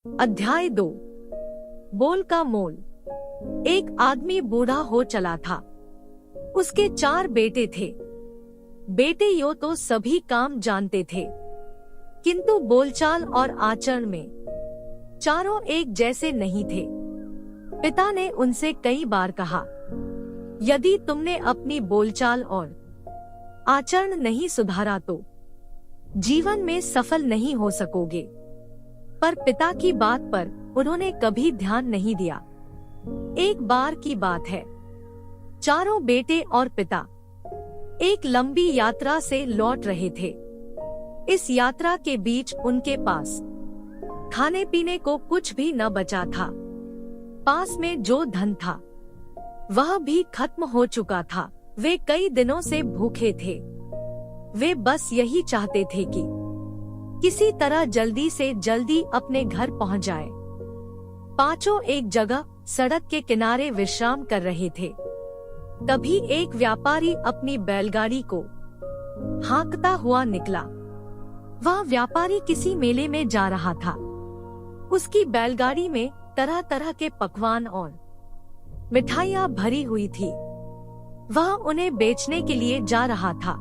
अध्याय 2। बोल का मोल। एक आदमी बूढ़ा हो चला था। उसके 4 बेटे थे। बेटे यो तो सभी काम जानते थे, किंतु बोलचाल और आचरण में चारों एक जैसे नहीं थे। पिता ने उनसे कई बार कहा, यदि तुमने अपनी बोलचाल और आचरण नहीं सुधारा तो जीवन में सफल नहीं हो सकोगे। पर पिता की बात पर उन्होंने कभी ध्यान नहीं दिया। एक बार की बात है, चारों बेटे और पिता एक लंबी यात्रा से लौट रहे थे। इस यात्रा के बीच उनके पास खाने पीने को कुछ भी न बचा था। पास में जो धन था वह भी खत्म हो चुका था। वे कई दिनों से भूखे थे। वे बस यही चाहते थे कि किसी तरह जल्दी से जल्दी अपने घर पहुंच जाए। पांचों एक जगह सड़क के किनारे विश्राम कर रहे थे। तभी एक व्यापारी अपनी बैलगाड़ी को हाँकता हुआ निकला। वह व्यापारी किसी मेले में जा रहा था। उसकी बैलगाड़ी में तरह तरह के पकवान और मिठाइयाँ भरी हुई थी। वह उन्हें बेचने के लिए जा रहा था।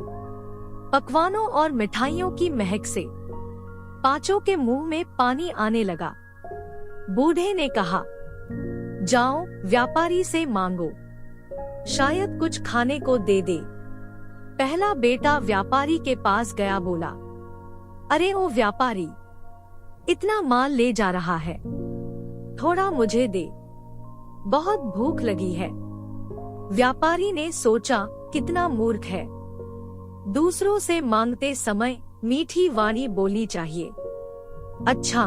पकवानों और मिठाइयों की महक से पांचों के मुंह में पानी आने लगा। बूढ़े ने कहा, जाओ व्यापारी से मांगो, शायद कुछ खाने को दे दे। पहला बेटा व्यापारी के पास गया, बोला, अरे ओ व्यापारी, इतना माल ले जा रहा है, थोड़ा मुझे दे, बहुत भूख लगी है। व्यापारी ने सोचा, कितना मूर्ख है, दूसरों से मांगते समय मीठी वाणी बोलनी चाहिए। अच्छा,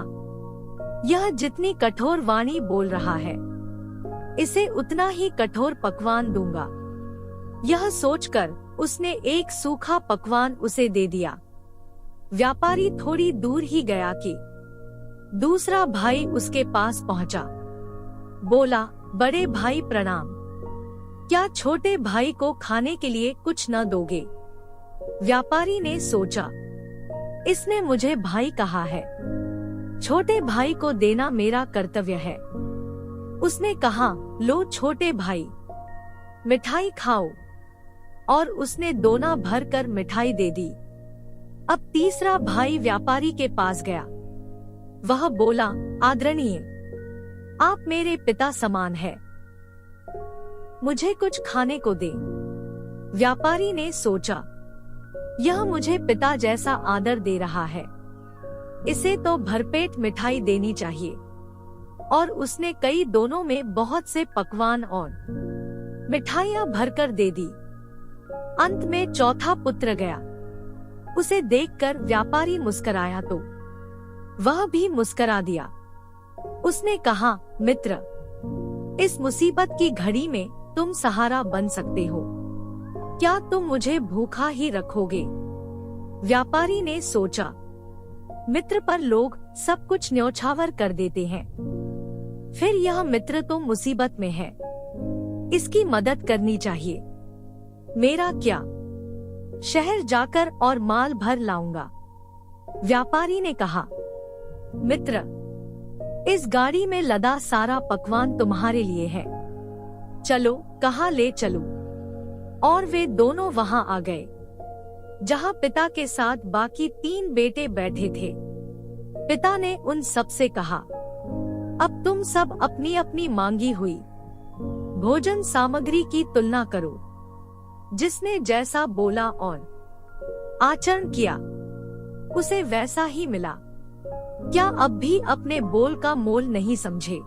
यह जितनी कठोर वाणी बोल रहा है, इसे उतना ही कठोर पकवान दूंगा। यह सोचकर उसने एक सूखा पकवान उसे दे दिया। व्यापारी थोड़ी दूर ही गया कि दूसरा भाई उसके पास पहुंचा। बोला, बड़े भाई प्रणाम, क्या छोटे भाई को खाने के लिए कुछ न दोगे? व्यापारी ने सोचा, इसने मुझे भाई कहा है, छोटे भाई को देना मेरा कर्तव्य है। उसने कहा, लो छोटे भाई, मिठाई खाओ। और उसने दोना भर कर मिठाई दे दी। अब तीसरा भाई व्यापारी के पास गया। वह बोला, आदरणीय, आप मेरे पिता समान है, मुझे कुछ खाने को दे। व्यापारी ने सोचा, यह मुझे पिता जैसा आदर दे रहा है, इसे तो भरपेट मिठाई देनी चाहिए। और उसने कई दोनों में बहुत से पकवान और मिठाइयाँ भरकर दे दी। अंत में चौथा पुत्र गया। उसे देखकर व्यापारी मुस्कराया तो वह भी मुस्करा दिया। उसने कहा, मित्र, इस मुसीबत की घड़ी में तुम सहारा बन सकते हो, क्या तुम मुझे भूखा ही रखोगे? व्यापारी ने सोचा, मित्र पर लोग सब कुछ न्योछावर कर देते हैं, फिर यह मित्र तो मुसीबत में है, इसकी मदद करनी चाहिए। मेरा क्या, शहर जाकर और माल भर लाऊंगा। व्यापारी ने कहा, मित्र, इस गाड़ी में लदा सारा पकवान तुम्हारे लिए है, चलो, कहाँ ले चलूं? और वे दोनों वहां आ गए, जहां पिता के साथ बाकी 3 बेटे बैठे थे। पिता ने उन सब से कहा, अब तुम सब अपनी अपनी मांगी हुई भोजन सामग्री की तुलना करो। जिसने जैसा बोला और आचरण किया, उसे वैसा ही मिला। क्या अब भी अपने बोल का मोल नहीं समझे?